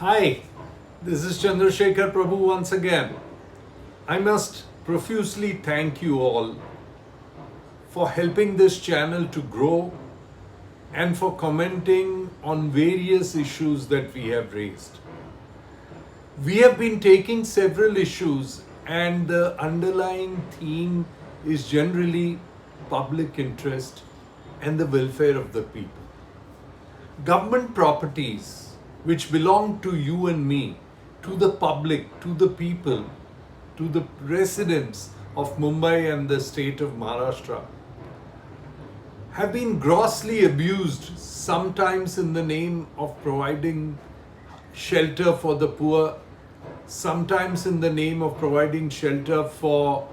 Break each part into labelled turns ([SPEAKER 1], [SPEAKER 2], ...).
[SPEAKER 1] Hi, this is Chandrashekhar Prabhu once again. I must profusely thank you all for helping this channel to grow and for commenting on various issues that we have raised. We have been taking several issues, and the underlying theme is generally public interest and the welfare of the people. Government properties which belong to you and me, to the public, to the people, to the residents of Mumbai and the state of Maharashtra, have been grossly abused, sometimes in the name of providing shelter for the poor, sometimes in the name of providing shelter for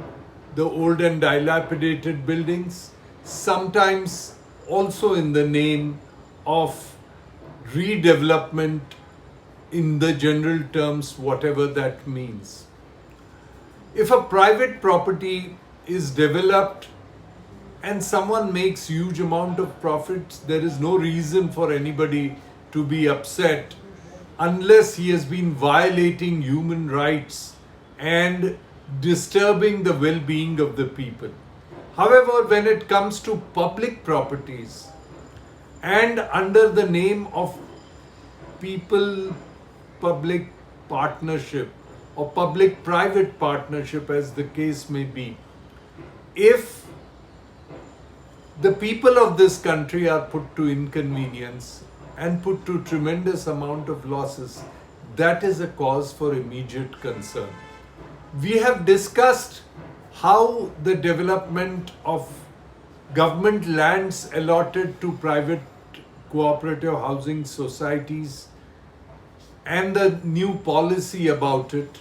[SPEAKER 1] the old and dilapidated buildings, sometimes also in the name of redevelopment in the general terms, whatever that means. If a private property is developed and someone makes huge amount of profits, there is no reason for anybody to be upset unless he has been violating human rights and disturbing the well-being of the people. However, when it comes to public properties and under the name of people-public partnership or public-private partnership, as the case may be, if the people of this country are put to inconvenience and put to tremendous amount of losses, that is a cause for immediate concern. We have discussed how the development of government lands allotted to private cooperative housing societies and the new policy about it.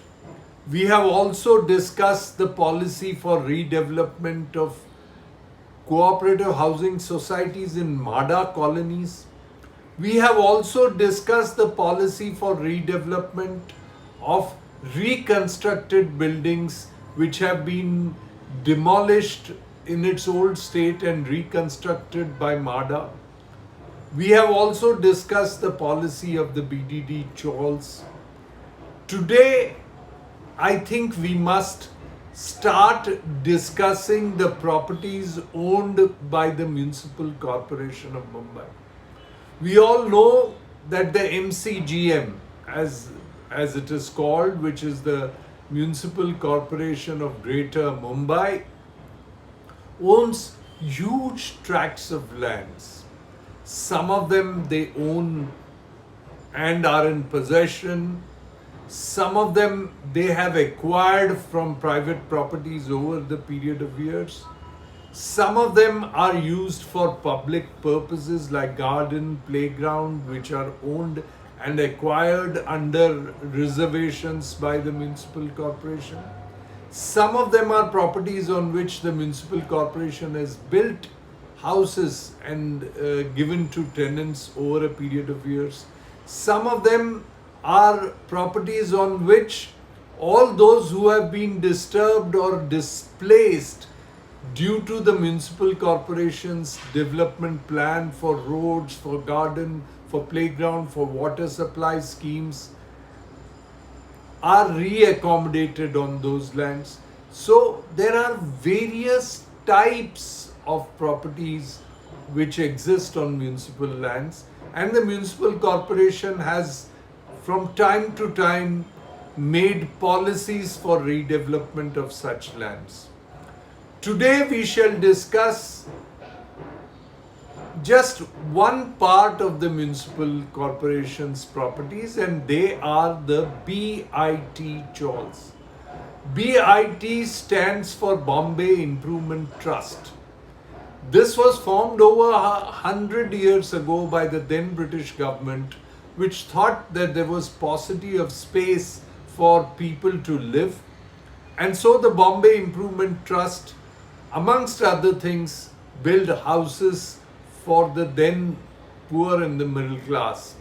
[SPEAKER 1] We have also discussed the policy for redevelopment of cooperative housing societies in MADA colonies. We have also discussed the policy for redevelopment of reconstructed buildings which have been demolished in its old state and reconstructed by MADA. We have also discussed the policy of the BDD Chawls. Today, I think we must start discussing the properties owned by the Municipal Corporation of Mumbai. We all know that the MCGM, as it is called, which is the Municipal Corporation of Greater Mumbai, owns huge tracts of lands. Some of them they own and are in possession. Some of them they have acquired from private properties over the period of years. Some of them are used for public purposes like garden, playground, which are owned and acquired under reservations by the municipal corporation. Some of them are properties on which the municipal corporation has built houses and given to tenants over a period of years. Some of them are properties on which all those who have been disturbed or displaced due to the municipal corporation's development plan for roads, for garden, for playground, for water supply schemes are re-accommodated on those lands. So there are various types of properties which exist on municipal lands, and the municipal corporation has from time to time made policies for redevelopment of such lands. Today we shall discuss just one part of the municipal corporation's properties, and they are the BIT Chawls. BIT stands for Bombay Improvement Trust. This was formed over 100 years ago by the then British government, which thought that there was paucity of space for people to live. And so the Bombay Improvement Trust, amongst other things, built houses for the then poor and the middle class.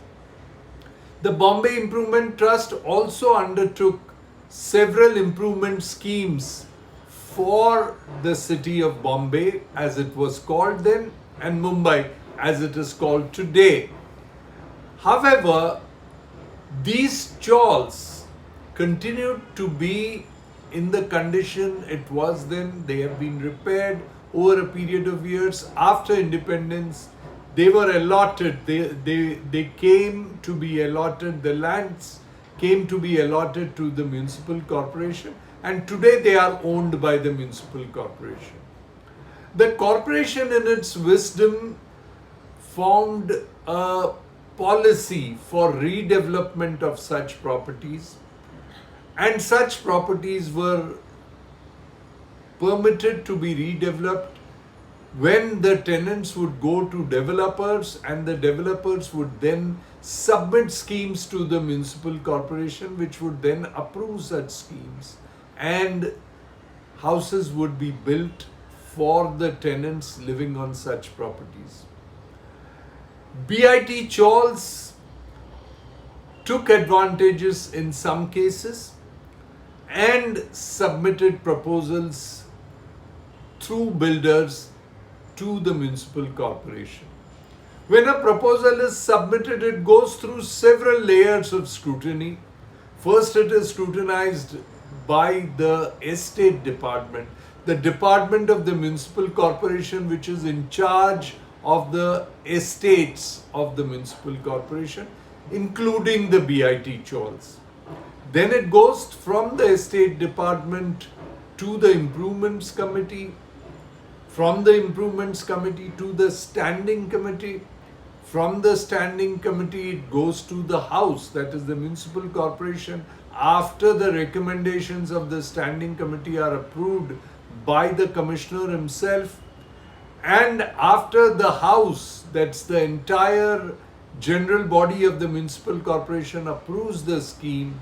[SPEAKER 1] The Bombay Improvement Trust also undertook several improvement schemes for the city of Bombay, as it was called then, and Mumbai, as it is called today. However, These chawls continued to be in the condition it was then. They have been repaired over a period of years. After independence, they were allotted, they came to be allotted, the lands came to be allotted to the municipal corporation, and today they are owned by the municipal corporation. The corporation, in its wisdom, formed a policy for redevelopment of such properties, and such properties were permitted to be redeveloped when the tenants would go to developers, and the developers would then submit schemes to the municipal corporation, which would then approve such schemes, and houses would be built for the tenants living on such properties. BIT Chawls took advantages in some cases and submitted proposals through builders to the municipal corporation. When a proposal is submitted, it goes through several layers of scrutiny. First, it is scrutinized by the estate department, the department of the municipal corporation which is in charge of the estates of the municipal corporation, including the BIT Chawls. Then it goes from the estate department to the improvements committee, from the improvements committee to the standing committee, from the standing committee it goes to the house, that is the municipal corporation, after the recommendations of the standing committee are approved by the commissioner himself, and after the house, that's the entire general body of the municipal corporation, approves the scheme,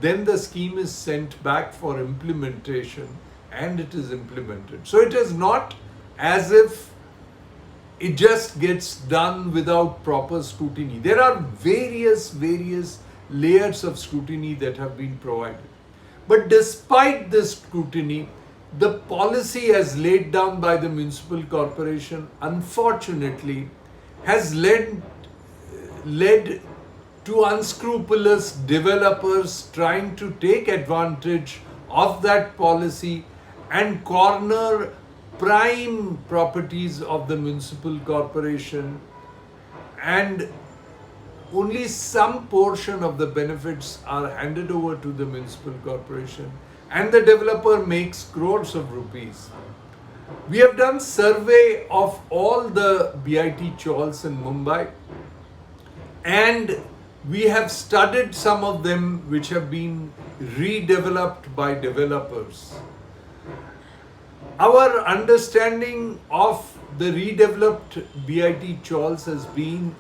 [SPEAKER 1] then the scheme is sent back for implementation and it is implemented. So it is not as if it just gets done without proper scrutiny. There are various layers of scrutiny that have been provided. But despite this scrutiny, the policy as laid down by the municipal corporation, unfortunately, has led to unscrupulous developers trying to take advantage of that policy and corner prime properties of the municipal corporation, and only some portion of the benefits are handed over to the municipal corporation, and the developer makes crores of rupees. We have done survey of all the BIT Chawls in Mumbai, and we have studied some of them which have been redeveloped by developers. Our understanding of the redeveloped BIT Chawls has been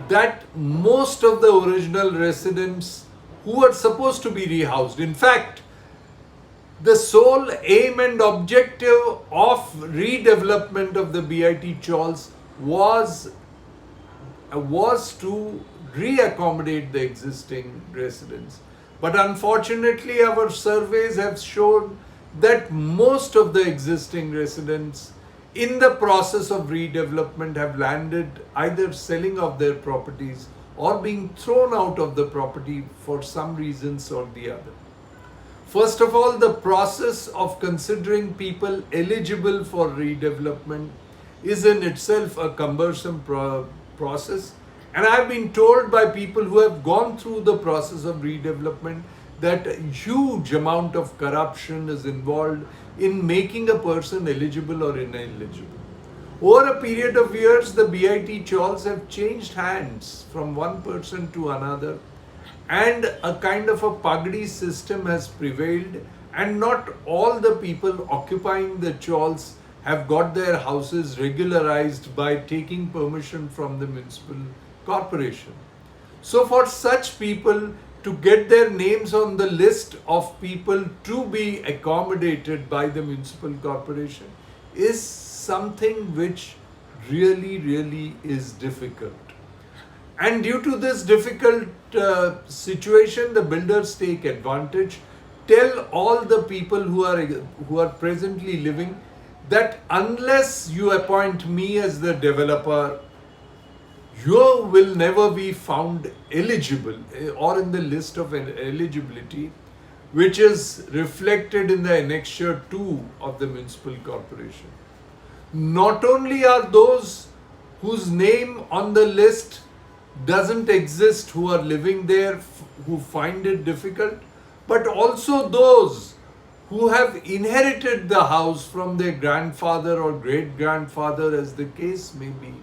[SPEAKER 1] that most of the original residents who are supposed to be rehoused, in fact, the sole aim and objective of redevelopment of the BIT Chawls was to reaccommodate the existing residents. But unfortunately, our surveys have shown that most of the existing residents in the process of redevelopment have landed either selling off their properties or being thrown out of the property for some reasons or the other. First of all, the process of considering people eligible for redevelopment is in itself a cumbersome process. And I've been told by people who have gone through the process of redevelopment that a huge amount of corruption is involved in making a person eligible or ineligible. Over a period of years, the BIT Chawls have changed hands from one person to another, and a kind of a pagdi system has prevailed, and not all the people occupying the Chawls have got their houses regularized by taking permission from the municipal corporation. So for such people to get their names on the list of people to be accommodated by the municipal corporation is something which really is difficult. And due to this difficult situation, the builders take advantage, tell all the people who are presently living that unless you appoint me as the developer, you will never be found eligible or in the list of eligibility, which is reflected in the annexure 2 of the municipal corporation. Not only are those whose name on the list doesn't exist, who are living there, who find it difficult, but also those who have inherited the house from their grandfather or great grandfather, as the case may be,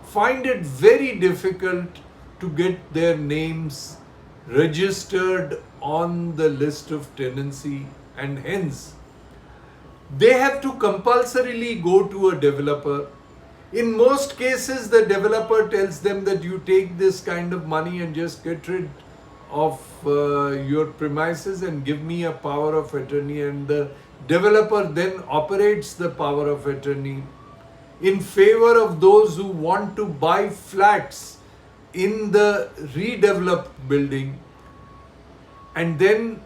[SPEAKER 1] find it very difficult to get their names registered on the list of tenancy, and hence they have to compulsorily go to a developer. In most cases, the developer tells them that you take this kind of money and just get rid of your premises and give me a power of attorney, and the developer then operates the power of attorney in favor of those who want to buy flats in the redeveloped building, and then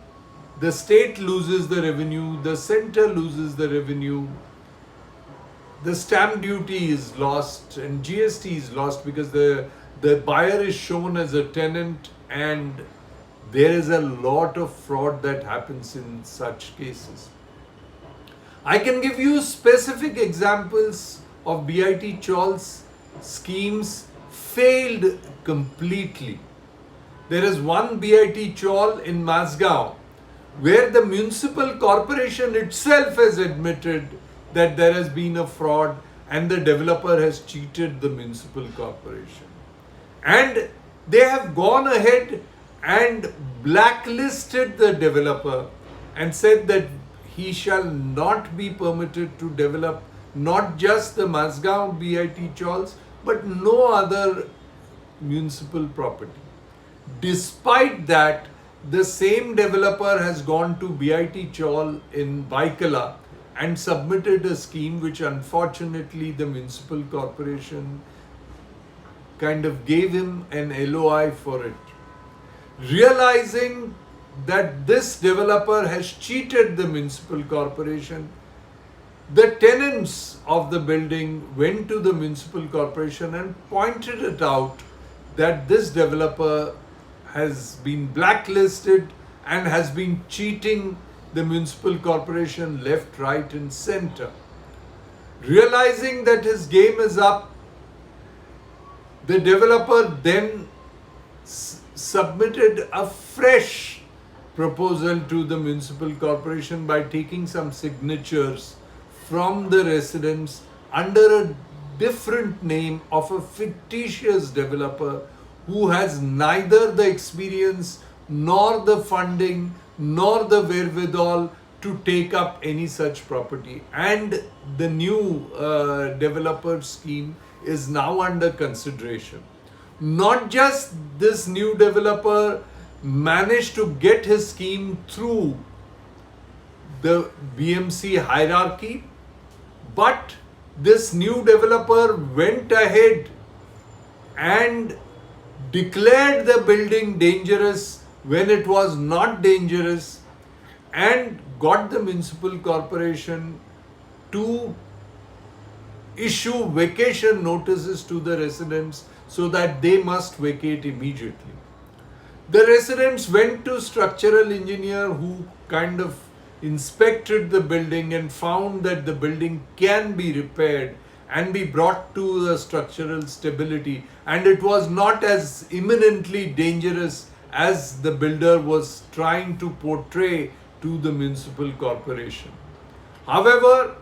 [SPEAKER 1] the state loses the revenue, the center loses the revenue, the stamp duty is lost and GST is lost because the buyer is shown as a tenant, and there is a lot of fraud that happens in such cases. I can give you specific examples of BIT Chawls schemes failed completely. There is one BIT Chawl in Mazgaon where the municipal corporation itself has admitted that there has been a fraud and the developer has cheated the municipal corporation. And they have gone ahead and blacklisted the developer and said that he shall not be permitted to develop not just the Mazgaon BIT Chawls, but no other municipal property. Despite that, the same developer has gone to BIT Chawl in Baikala and submitted a scheme which unfortunately the municipal corporation kind of gave him an LOI for it. Realizing that this developer has cheated the municipal corporation, the tenants of the building went to the municipal corporation and pointed it out that this developer has been blacklisted and has been cheating the municipal corporation left, right and center. Realizing that his game is up, the developer then submitted a fresh proposal to the municipal corporation by taking some signatures from the residents under a different name of a fictitious developer who has neither the experience nor the funding nor the wherewithal to take up any such property. And the new developer scheme is now under consideration. Not just this new developer managed to get his scheme through the BMC hierarchy, but this new developer went ahead and declared the building dangerous when it was not dangerous, and got the municipal corporation to issue vacation notices to the residents so that they must vacate immediately. The residents went to structural engineer who kind of inspected the building and found that the building can be repaired and be brought to the structural stability, and it was not as imminently dangerous as the builder was trying to portray to the municipal corporation. However,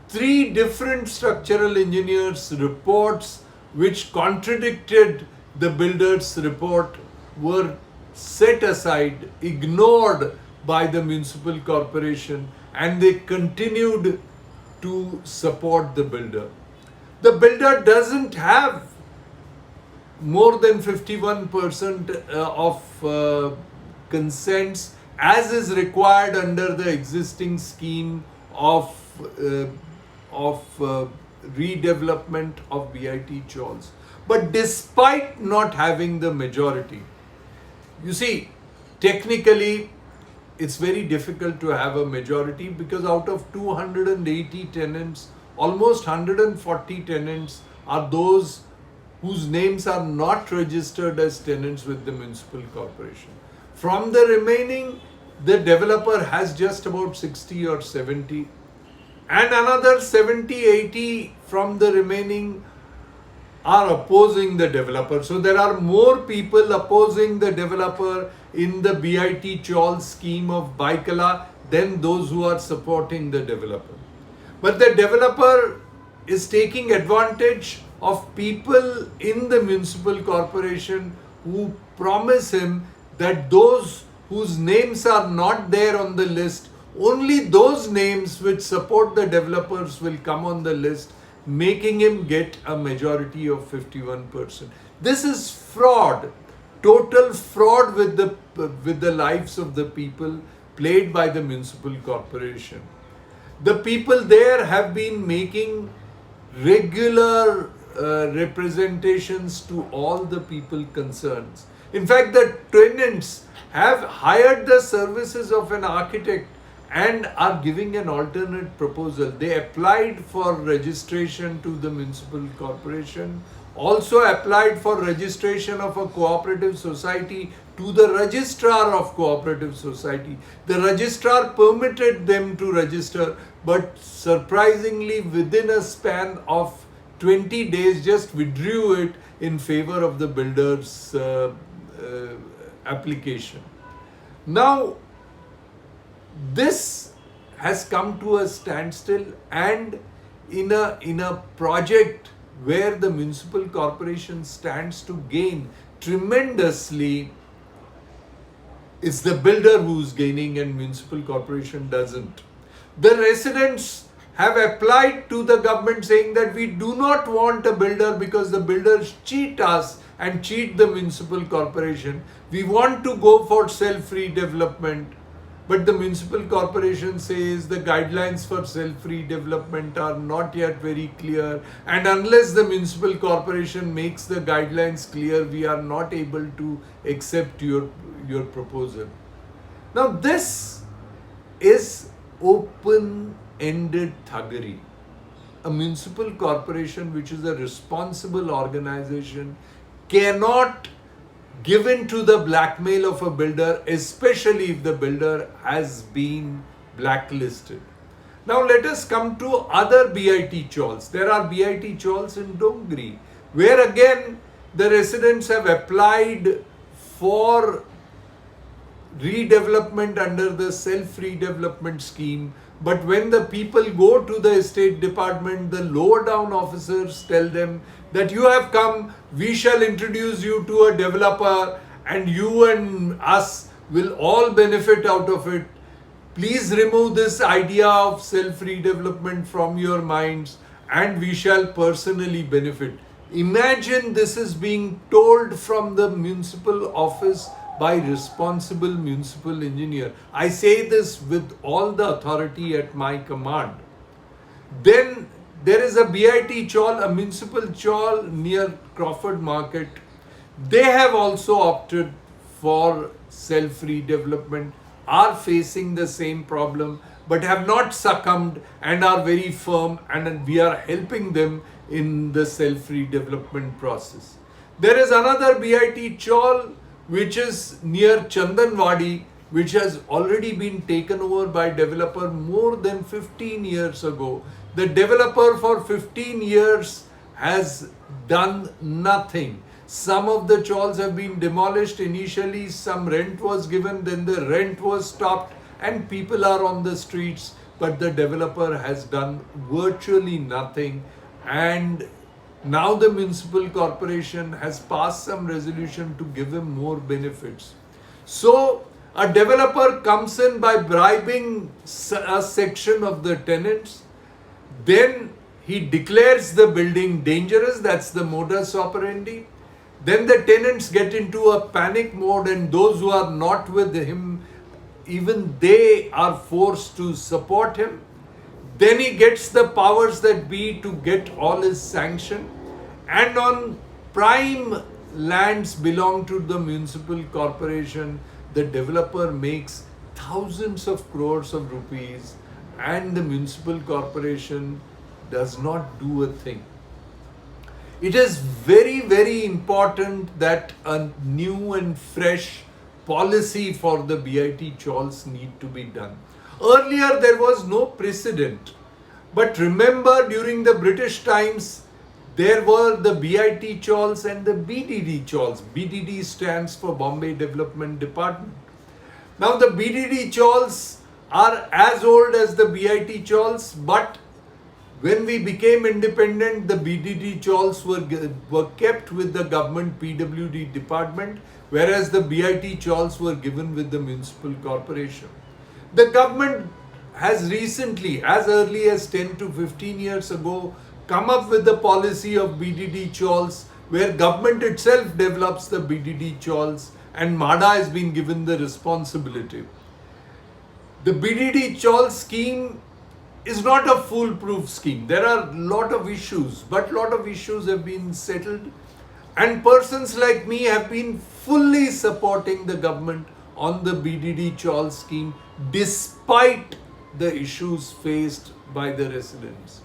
[SPEAKER 1] 3 different structural engineers' reports which contradicted the builder's report were set aside, ignored by the municipal corporation, and they continued to support the builder. The builder doesn't have more than 51% of consents as is required under the existing scheme of redevelopment of BIT Chawls. But despite not having the majority, you see, technically it's very difficult to have a majority because out of 280 tenants, almost 140 tenants are those whose names are not registered as tenants with the municipal corporation. From the remaining, the developer has just about 60 or 70, and another 70, 80 from the remaining are opposing the developer. So there are more people opposing the developer in the BIT Chawls scheme of Baikala than those who are supporting the developer. But the developer is taking advantage of people in the municipal corporation who promise him that those whose names are not there on the list, only those names which support the developers will come on the list, making him get a majority of 51%. This is fraud, total fraud with the lives of the people played by the municipal corporation. The people there have been making regular representations to all the people concerned. In fact, the tenants have hired the services of an architect and are giving an alternate proposal. They applied for registration to the municipal corporation, also applied for registration of a cooperative society to the registrar of cooperative society. The registrar permitted them to register, but surprisingly within a span of 20 days just withdrew it in favor of the builder's application. Now, this has come to a standstill, and in a project where the municipal corporation stands to gain tremendously, it's the builder who's gaining and municipal corporation doesn't. The residents have applied to the government saying that we do not want a builder because the builders cheat us and cheat the municipal corporation. We want to go for self-redevelopment. But the municipal corporation says the guidelines for self-redevelopment are not yet very clear, and unless the municipal corporation makes the guidelines clear, we are not able to accept your proposal. Now this is open-ended thuggery. A municipal corporation, which is a responsible organization, cannot give in to the blackmail of a builder, especially if the builder has been blacklisted. Now let us come to other BIT Chawls. There are BIT Chawls in Dongri, where again the residents have applied for redevelopment under the self-redevelopment scheme. But when the people go to the estate department, the lower down officers tell them that you have come, we shall introduce you to a developer and you and us will all benefit out of it. Please remove this idea of self-redevelopment from your minds and we shall personally benefit. Imagine this is being told from the municipal office by responsible municipal engineer. I say this with all the authority at my command. Then there is a BIT chawl, a municipal chawl near Crawford Market. They have also opted for self-redevelopment, are facing the same problem, but have not succumbed and are very firm, and we are helping them in the self-redevelopment process. There is another BIT chawl which is near Chandanwadi, which has already been taken over by developer more than 15 years ago. The developer for 15 years has done nothing. Some of the chawls have been demolished initially, some rent was given, then the rent was stopped and people are on the streets, but the developer has done virtually nothing. And now the municipal corporation has passed some resolution to give him more benefits. So a developer comes in by bribing a section of the tenants, then he declares the building dangerous, that's the modus operandi. Then the tenants get into a panic mode and those who are not with him, even they are forced to support him. Then he gets the powers that be to get all his sanction. And on prime lands belong to the municipal corporation, the developer makes thousands of crores of rupees and the municipal corporation does not do a thing. It is very, very important that a new and fresh policy for the BIT Chawls need to be done. Earlier there was no precedent, but remember, during the British times there were the BIT Chawls and the BDD Chawls. BDD stands for Bombay Development Department. Now the BDD Chawls are as old as the BIT Chawls, but when we became independent, the BDD Chawls were kept with the government PWD department, whereas the BIT Chawls were given with the municipal corporation. The government has recently, as early as 10 to 15 years ago, come up with the policy of BDD Chawls, where government itself develops the BDD Chawls and MADA has been given the responsibility. The BDD Chawl scheme is not a foolproof scheme. There are a lot of issues, but a lot of issues have been settled, and persons like me have been fully supporting the government on the BDD Chawl scheme despite the issues faced by the residents.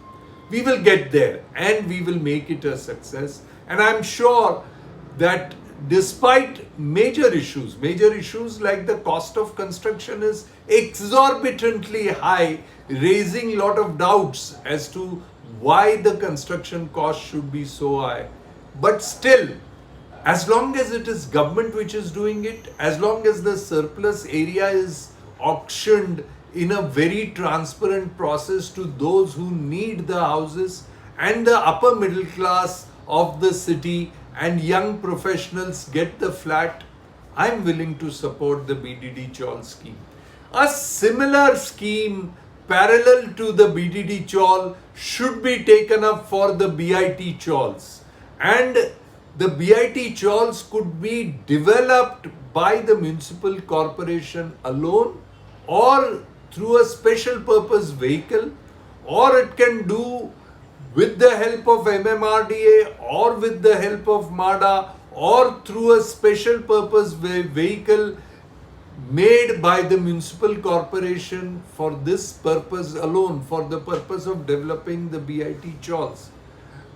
[SPEAKER 1] We will get there and we will make it a success, and I'm sure that despite major issues like the cost of construction is exorbitantly high, raising a lot of doubts as to why the construction cost should be so high. But still, as long as it is government which is doing it, as long as the surplus area is auctioned in a very transparent process to those who need the houses and the upper middle class of the city and young professionals get the flat, I'm willing to support the BDD Chawl scheme. A similar scheme parallel to the BDD Chawl should be taken up for the BIT Chawls, and the BIT Chawls could be developed by the municipal corporation alone or through a special purpose vehicle, or it can do with the help of MMRDA or with the help of MADA or through a special purpose vehicle made by the municipal corporation for this purpose alone, for the purpose of developing the BIT Chawls.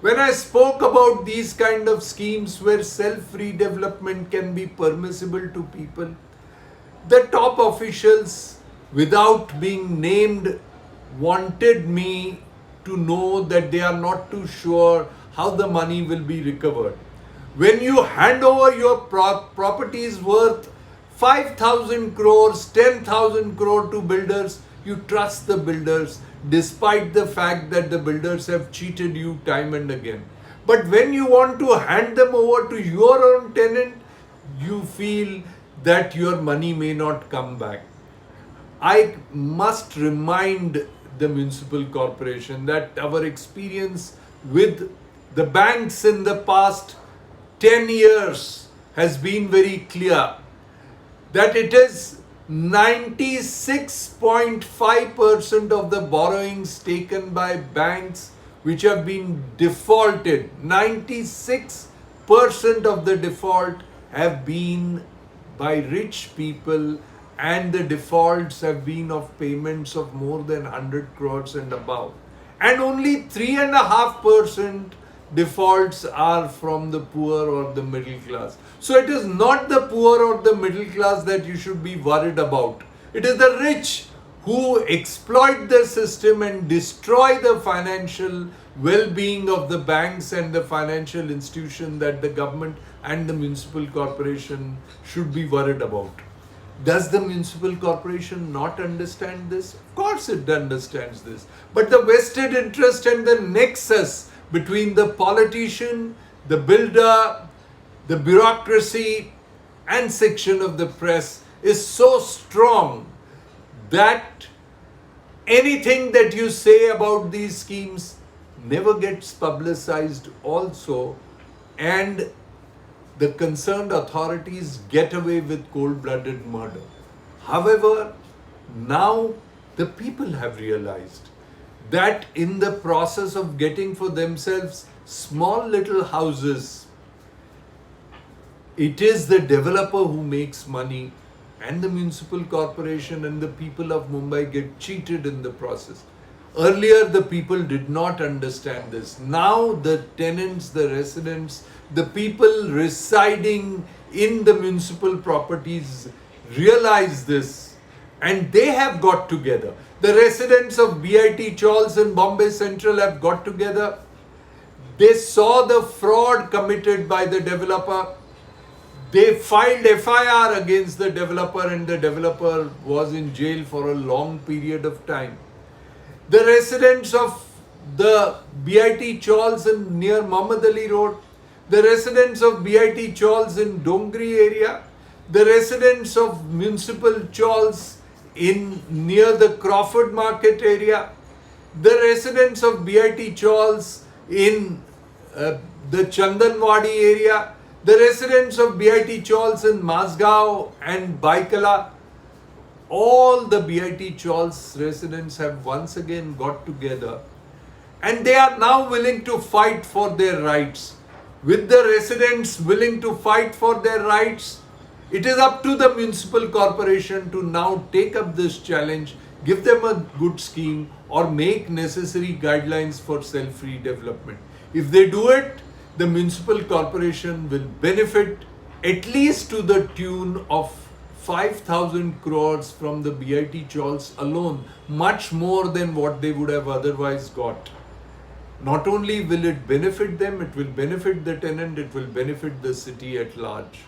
[SPEAKER 1] When I spoke about these kind of schemes where self-redevelopment can be permissible to people, the top officials, without being named, wanted me to know that they are not too sure how the money will be recovered. When you hand over your properties worth 5,000 crores, 10,000 crore to builders, you trust the builders despite the fact that the builders have cheated you time and again. But when you want to hand them over to your own tenant, you feel that your money may not come back. I must remind the municipal corporation that our experience with the banks in the past 10 years has been very clear that it is 96.5% of the borrowings taken by banks which have been defaulted. 96% of the default have been by rich people, and the defaults have been of payments of more than 100 crores and above. And only 3.5% defaults are from the poor or the middle class. So it is not the poor or the middle class that you should be worried about. It is the rich who exploit the system and destroy the financial well-being of the banks and the financial institution that the government and the municipal corporation should be worried about. Does the municipal corporation not understand this? Of course it understands this. But the vested interest and the nexus between the politician, the builder, the bureaucracy and section of the press is so strong that anything that you say about these schemes never gets publicized also, and the concerned authorities get away with cold-blooded murder. However, now the people have realized that in the process of getting for themselves small little houses, it is the developer who makes money, and the municipal corporation and the people of Mumbai get cheated in the process. Earlier, the people did not understand this. Now, the tenants, the residents, the people residing in the municipal properties realize this, and they have got together. The residents of BIT Chawls in Bombay Central have got together. They saw the fraud committed by the developer. They filed FIR against the developer, and the developer was in jail for a long period of time. The residents of the BIT Chawls in near Muhammad Ali Road, the residents of BIT Chawls in Dongri area, the residents of Municipal Chawls in near the Crawford Market area, the residents of BIT Chawls in the Chandanwadi area, the residents of BIT Chawls in Mazgaon and Baikala. All the BIT Chawls residents have once again got together, and they are now willing to fight for their rights. With the residents willing to fight for their rights, it is up to the municipal corporation to now take up this challenge, give them a good scheme, or make necessary guidelines for self-redevelopment. If they do it, the municipal corporation will benefit at least to the tune of 5,000 crores from the BIT Chawls alone, much more than what they would have otherwise got. Not only will it benefit them, it will benefit the tenant, it will benefit the city at large.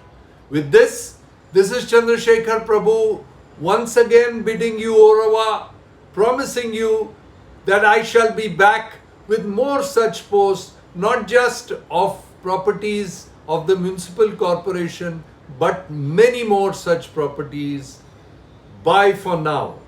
[SPEAKER 1] With this is Chandrashekhar Prabhu once again bidding you au revoir, promising you that I shall be back with more such posts, not just of properties of the municipal corporation, but many more such properties. Bye for now.